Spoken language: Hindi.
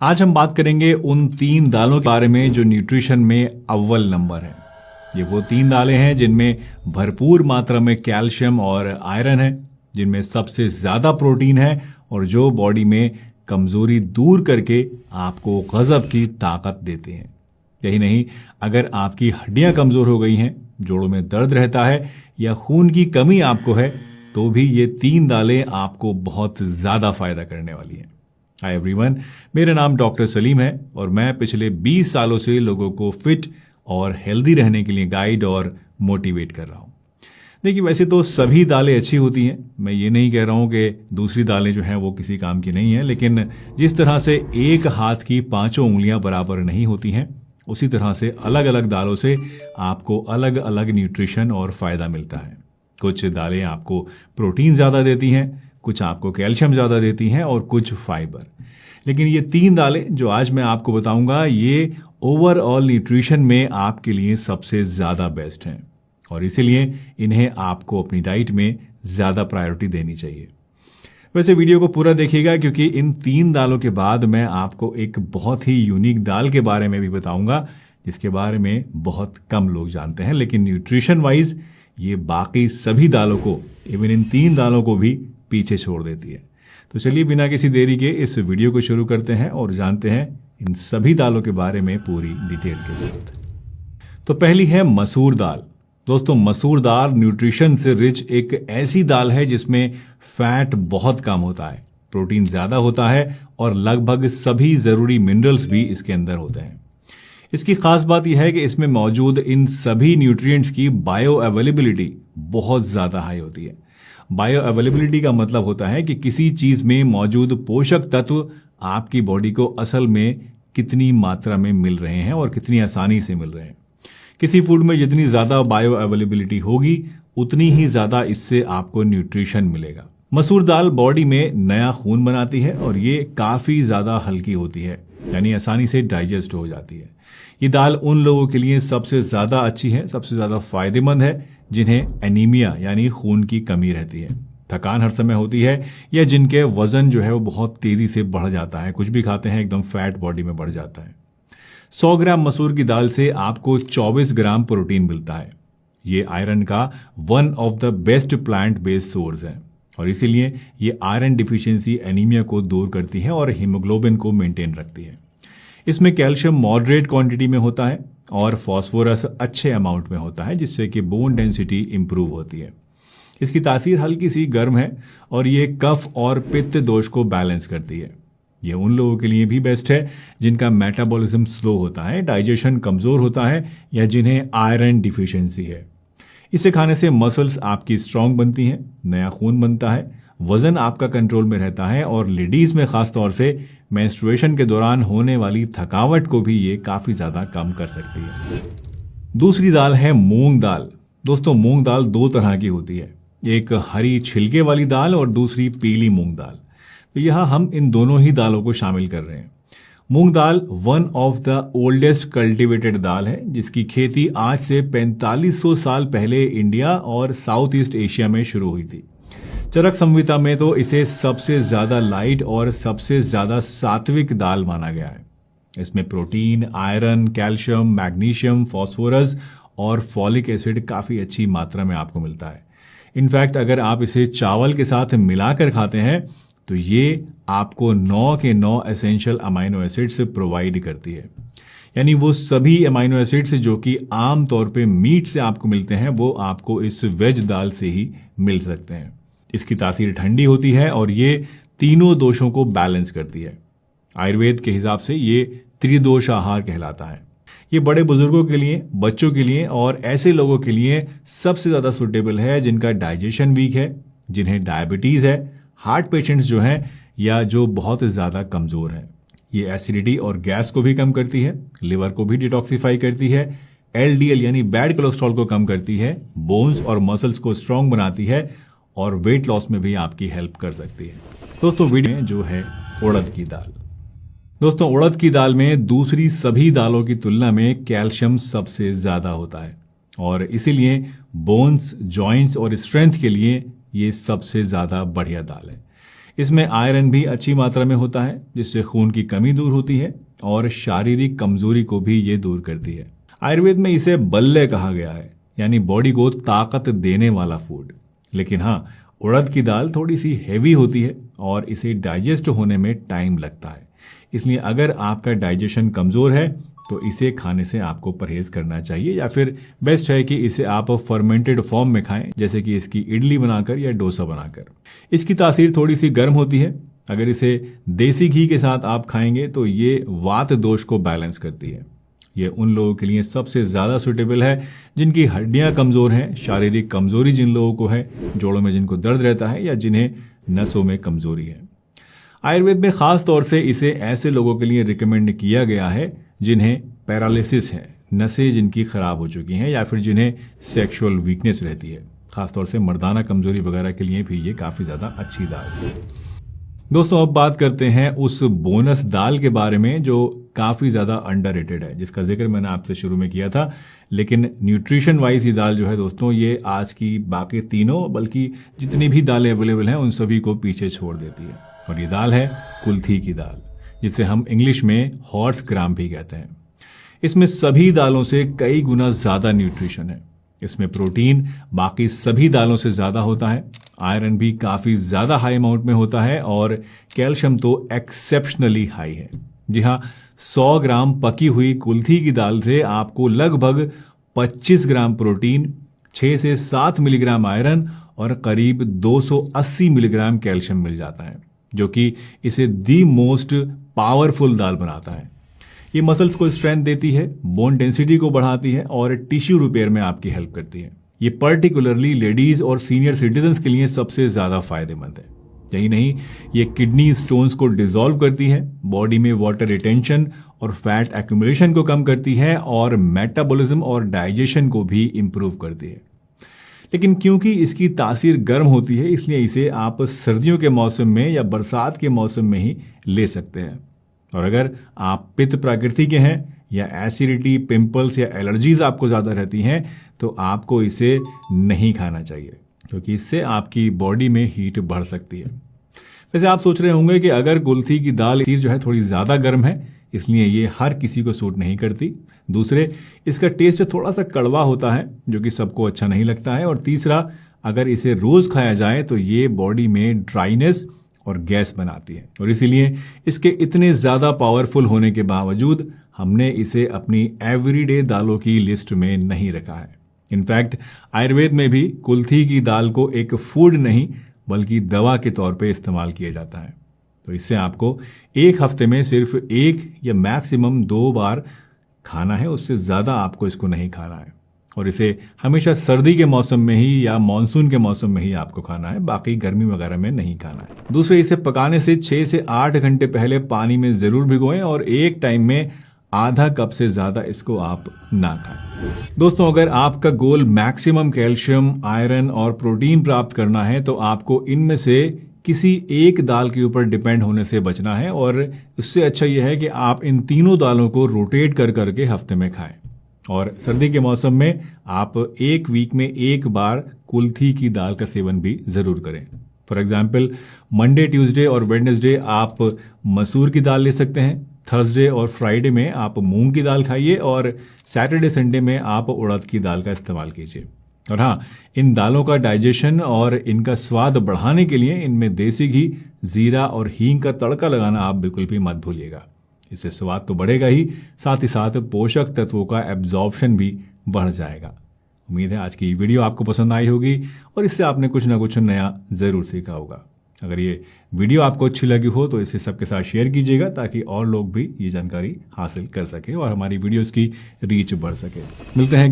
आज हम बात करेंगे उन 3 दालों के बारे में जो न्यूट्रिशन में अव्वल नंबर है। ये वो 3 दालें हैं जिनमें भरपूर मात्रा में कैल्शियम और आयरन है, जिनमें सबसे ज़्यादा प्रोटीन है और जो बॉडी में कमज़ोरी दूर करके आपको गज़ब की ताकत देते हैं। यही नहीं, अगर आपकी हड्डियां कमज़ोर हो गई हैं, जोड़ों में दर्द रहता है या खून की कमी आपको है, तो भी ये 3 दालें आपको बहुत ज़्यादा फ़ायदा करने वाली हैं। हाय एवरीवन, मेरा नाम डॉक्टर सलीम है और मैं पिछले 20 सालों से लोगों को फिट और हेल्दी रहने के लिए गाइड और मोटिवेट कर रहा हूँ। देखिए, वैसे तो सभी दालें अच्छी होती हैं, मैं ये नहीं कह रहा हूँ कि दूसरी दालें जो हैं वो किसी काम की नहीं हैं, लेकिन जिस तरह से एक हाथ की 5 उंगलियां बराबर नहीं होती हैं, उसी तरह से अलग अलग दालों से आपको अलग अलग न्यूट्रिशन और फ़ायदा मिलता है। कुछ दालें आपको प्रोटीन ज़्यादा देती हैं, कुछ आपको कैल्शियम ज़्यादा देती हैं और कुछ फाइबर। लेकिन ये 3 दालें जो आज मैं आपको बताऊंगा, ये ओवरऑल न्यूट्रिशन में आपके लिए सबसे ज़्यादा बेस्ट हैं और इसीलिए इन्हें आपको अपनी डाइट में ज़्यादा प्रायोरिटी देनी चाहिए। वैसे वीडियो को पूरा देखिएगा क्योंकि इन 3 दालों के बाद मैं आपको एक बहुत ही यूनिक दाल के बारे में भी बताऊंगा, जिसके बारे में बहुत कम लोग जानते हैं, लेकिन न्यूट्रिशन वाइज ये बाकी सभी दालों को, इवन इन 3 दालों को भी पीछे छोड़ देती है। तो चलिए बिना किसी देरी के इस वीडियो को शुरू करते हैं और जानते हैं इन सभी दालों के बारे में पूरी डिटेल के साथ। तो पहली है मसूर दाल। दोस्तों, मसूर दाल न्यूट्रिशन से रिच एक ऐसी दाल है जिसमें फैट बहुत कम होता है, प्रोटीन ज्यादा होता है और लगभग सभी जरूरी मिनरल्स भी इसके अंदर होते हैं। इसकी खास बात यह है कि इसमें मौजूद इन सभी न्यूट्रिएंट्स की बायो अवेलेबिलिटी बहुत ज्यादा हाई होती है। बायो अवेलेबिलिटी का मतलब होता है कि किसी चीज में मौजूद पोषक तत्व आपकी बॉडी को असल में कितनी मात्रा में मिल रहे हैं और कितनी आसानी से मिल रहे हैं। किसी फूड में जितनी ज्यादा बायो अवेलेबिलिटी होगी, उतनी ही ज्यादा इससे आपको न्यूट्रिशन मिलेगा। मसूर दाल बॉडी में नया खून बनाती है और ये काफी ज्यादा हल्की होती है, यानी आसानी से डाइजेस्ट हो जाती है। ये दाल उन लोगों के लिए सबसे ज्यादा अच्छी है, सबसे ज्यादा फायदेमंद है जिन्हें एनीमिया यानी खून की कमी रहती है, थकान हर समय होती है, या जिनके वजन जो है वो बहुत तेजी से बढ़ जाता है, कुछ भी खाते हैं एकदम फैट बॉडी में बढ़ जाता है। 100 ग्राम मसूर की दाल से आपको 24 ग्राम प्रोटीन मिलता है। ये आयरन का one of the best plant based source है और इसीलिए ये आयरन डिफिशियंसी, एनीमिया को दूर करती है और हीमोग्लोबिन को मेंटेन रखती है। इसमें कैल्शियम मॉडरेट क्वांटिटी में होता है और फास्फोरस अच्छे अमाउंट में होता है, जिससे कि बोन डेंसिटी इंप्रूव होती है। इसकी तासीर हल्की सी गर्म है और ये कफ और पित्त दोष को बैलेंस करती है। ये उन लोगों के लिए भी बेस्ट है जिनका मेटाबॉलिज्म स्लो होता है, डाइजेशन कमजोर होता है या जिन्हें आयरन डिफिशियंसी है। इसे खाने से मसल्स आपकी स्ट्रांग बनती हैं, नया खून बनता है, वजन आपका कंट्रोल में रहता है और लेडीज में खास तौर से मेंस्ट्रुएशन के दौरान होने वाली थकावट को भी ये काफी ज्यादा कम कर सकती है। दूसरी दाल है मूंग दाल। दोस्तों, मूंग दाल 2 तरह की होती है, एक हरी छिलके वाली दाल और दूसरी पीली मूंग दाल। तो यहाँ हम इन दोनों ही दालों को शामिल कर रहे हैं। Moong dal one of the oldest cultivated dal है, जिसकी खेती आज से 4500 साल पहले इंडिया और साउथ ईस्ट एशिया में शुरू हुई थी। चरक संहिता में तो इसे सबसे ज्यादा लाइट और सबसे ज्यादा सात्विक दाल माना गया है। इसमें protein, iron, calcium, magnesium, phosphorus और फॉलिक एसिड काफी अच्छी मात्रा में आपको मिलता है। इनफैक्ट अगर आप इसे चावल के साथ मिलाकर खाते हैं तो ये आपको 9 के 9 एसेंशियल अमाइनो एसिड्स प्रोवाइड करती है, यानी वो सभी अमाइनो एसिड्स जो कि आम तौर पे मीट से आपको मिलते हैं, वो आपको इस वेज दाल से ही मिल सकते हैं। इसकी तासीर ठंडी होती है और ये तीनों दोषों को बैलेंस करती है। आयुर्वेद के हिसाब से ये त्रिदोष आहार कहलाता है। ये बड़े बुजुर्गों के लिए, बच्चों के लिए और ऐसे लोगों के लिए सबसे ज्यादा सुटेबल है जिनका डाइजेशन वीक है, जिन्हें डायबिटीज है, हार्ट पेशेंट्स जो हैं या जो बहुत ज्यादा कमजोर हैं। ये एसिडिटी और गैस को भी कम करती है, लिवर को भी डिटॉक्सिफाई करती है, LDL यानी बैड कोलेस्ट्रॉल को कम करती है, बोन्स और मसल्स को स्ट्रांग बनाती है और वेट लॉस में भी आपकी हेल्प कर सकती है। दोस्तों, वीडियो में जो है उड़द की दाल। दोस्तों, उड़द की दाल में दूसरी सभी दालों की तुलना में कैल्शियम सबसे ज्यादा होता है और इसीलिए बोन्स, जॉइंट्स और स्ट्रेंथ के लिए ये सबसे ज्यादा बढ़िया दाल है। इसमें आयरन भी अच्छी मात्रा में होता है, जिससे खून की कमी दूर होती है और शारीरिक कमजोरी को भी ये दूर करती है। आयुर्वेद में इसे बल्ले कहा गया है, यानी बॉडी को ताकत देने वाला फूड। लेकिन हाँ, उड़द की दाल थोड़ी सी हैवी होती है और इसे डाइजेस्ट होने में टाइम लगता है। इसलिए अगर आपका डाइजेशन कमज़ोर है तो इसे खाने से आपको परहेज करना चाहिए, या फिर बेस्ट है कि इसे आप फर्मेंटेड फॉर्म में खाएं, जैसे कि इसकी इडली बनाकर या डोसा बनाकर। इसकी तासीर थोड़ी सी गर्म होती है। अगर इसे देसी घी के साथ आप खाएंगे तो ये वात दोष को बैलेंस करती है। ये उन लोगों के लिए सबसे ज़्यादा सूटेबल है जिनकी हड्डियां कमज़ोर हैं, शारीरिक कमज़ोरी जिन लोगों को है, जोड़ों में जिनको दर्द रहता है या जिन्हें नसों में कमज़ोरी है। आयुर्वेद में ख़ास तौर से इसे ऐसे लोगों के लिए रिकमेंड किया गया है जिन्हें पैरालिसिस है, नसें जिनकी ख़राब हो चुकी हैं, या फिर जिन्हें सेक्सुअल वीकनेस रहती है। ख़ासतौर से मर्दाना कमज़ोरी वगैरह के लिए भी ये काफ़ी ज़्यादा अच्छी दाल है। दोस्तों, अब बात करते हैं उस बोनस दाल के बारे में जो काफ़ी ज़्यादा अंडररेटेड है, जिसका जिक्र मैंने आपसे शुरू में किया था। लेकिन न्यूट्रिशन वाइज ये दाल जो है दोस्तों, ये आज की बाकी तीनों, बल्कि जितनी भी दालें अवेलेबल हैं उन सभी को पीछे छोड़ देती है। और ये दाल है कुल्थी की दाल, जिसे हम इंग्लिश में हॉर्स ग्राम भी कहते हैं। इसमें सभी दालों से कई गुना ज़्यादा न्यूट्रिशन है। इसमें प्रोटीन बाकी सभी दालों से ज़्यादा होता है, आयरन भी काफ़ी ज़्यादा हाई अमाउंट में होता है और कैल्शियम तो एक्सेप्शनली हाई है। जी हाँ, 100 ग्राम पकी हुई कुल्थी की दाल से आपको लगभग 25 ग्राम प्रोटीन, 6 से 7 मिलीग्राम आयरन और करीब 280 मिलीग्राम कैल्शियम मिल जाता है, जो कि इसे दी मोस्ट पावरफुल दाल बनाता है। ये मसल्स को स्ट्रेंथ देती है, बोन डेंसिटी को बढ़ाती है और टिश्यू रिपेयर में आपकी हेल्प करती है। ये पर्टिकुलरली लेडीज और सीनियर सिटीजन्स के लिए सबसे ज़्यादा फायदेमंद है। यही नहीं, ये किडनी स्टोन्स को डिसॉल्व करती है, बॉडी में वाटर रिटेंशन और फैट एक्यूमुलेशन को कम करती है और मेटाबॉलिज्म और डाइजेशन को भी इम्प्रूव करती है। लेकिन क्योंकि इसकी तासीर गर्म होती है, इसलिए इसे आप सर्दियों के मौसम में या बरसात के मौसम में ही ले सकते हैं। और अगर आप पित्त प्रकृति के हैं या एसिडिटी, पिंपल्स या एलर्जीज आपको ज़्यादा रहती हैं, तो आपको इसे नहीं खाना चाहिए, क्योंकि इससे आपकी बॉडी में हीट बढ़ सकती है। वैसे आप सोच रहे होंगे कि अगर कुल्थी की दाल जो है थोड़ी ज़्यादा गर्म है, इसलिए ये हर किसी को सूट नहीं करती। दूसरे, इसका टेस्ट थोड़ा सा कड़वा होता है, जो कि सबको अच्छा नहीं लगता है। और तीसरा, अगर इसे रोज़ खाया जाए तो ये बॉडी में ड्राइनेस और गैस बनाती है, और इसीलिए इसके इतने ज़्यादा पावरफुल होने के बावजूद हमने इसे अपनी एवरीडे दालों की लिस्ट में नहीं रखा है। इनफैक्ट आयुर्वेद में भी कुल्थी की दाल को एक फूड नहीं बल्कि दवा के तौर पे इस्तेमाल किया जाता है। तो इससे आपको एक हफ्ते में सिर्फ 1 या मैक्सिमम 2 बार खाना है, उससे ज़्यादा आपको इसको नहीं खाना है। और इसे हमेशा सर्दी के मौसम में ही या मानसून के मौसम में ही आपको खाना है, बाकी गर्मी वगैरह में नहीं खाना है। दूसरे, इसे पकाने से 6 से 8 घंटे पहले पानी में ज़रूर भिगोएं और एक टाइम में आधा कप से ज़्यादा इसको आप ना खाएं। दोस्तों, अगर आपका गोल मैक्सिमम कैल्शियम, आयरन और प्रोटीन प्राप्त करना है तो आपको इनमें से किसी एक दाल के ऊपर डिपेंड होने से बचना है, और उससे अच्छा यह है कि आप इन तीनों दालों को रोटेट कर करके हफ्ते में खाएं। और सर्दी के मौसम में आप एक वीक में एक बार कुल्थी की दाल का सेवन भी ज़रूर करें। फॉर एग्जाम्पल, मंडे, ट्यूसडे और वेडनेसडे आप मसूर की दाल ले सकते हैं, थर्सडे और फ्राइडे में आप मूंग की दाल खाइए और सैटरडे संडे में आप उड़द की दाल का इस्तेमाल कीजिए। और हाँ, इन दालों का डाइजेशन और इनका स्वाद बढ़ाने के लिए इनमें देसी घी, जीरा और हींग का तड़का लगाना आप बिल्कुल भी मत भूलिएगा। इससे स्वाद तो बढ़ेगा ही, साथ ही साथ पोषक तत्वों का एब्जॉर्प्शन भी बढ़ जाएगा। उम्मीद है आज की वीडियो आपको पसंद आई होगी और इससे आपने कुछ ना कुछ नया ज़रूर सीखा होगा। अगर ये वीडियो आपको अच्छी लगी हो तो इसे सबके साथ शेयर कीजिएगा, ताकि और लोग भी ये जानकारी हासिल कर सके और हमारी वीडियोस की रीच बढ़ सके। मिलते हैं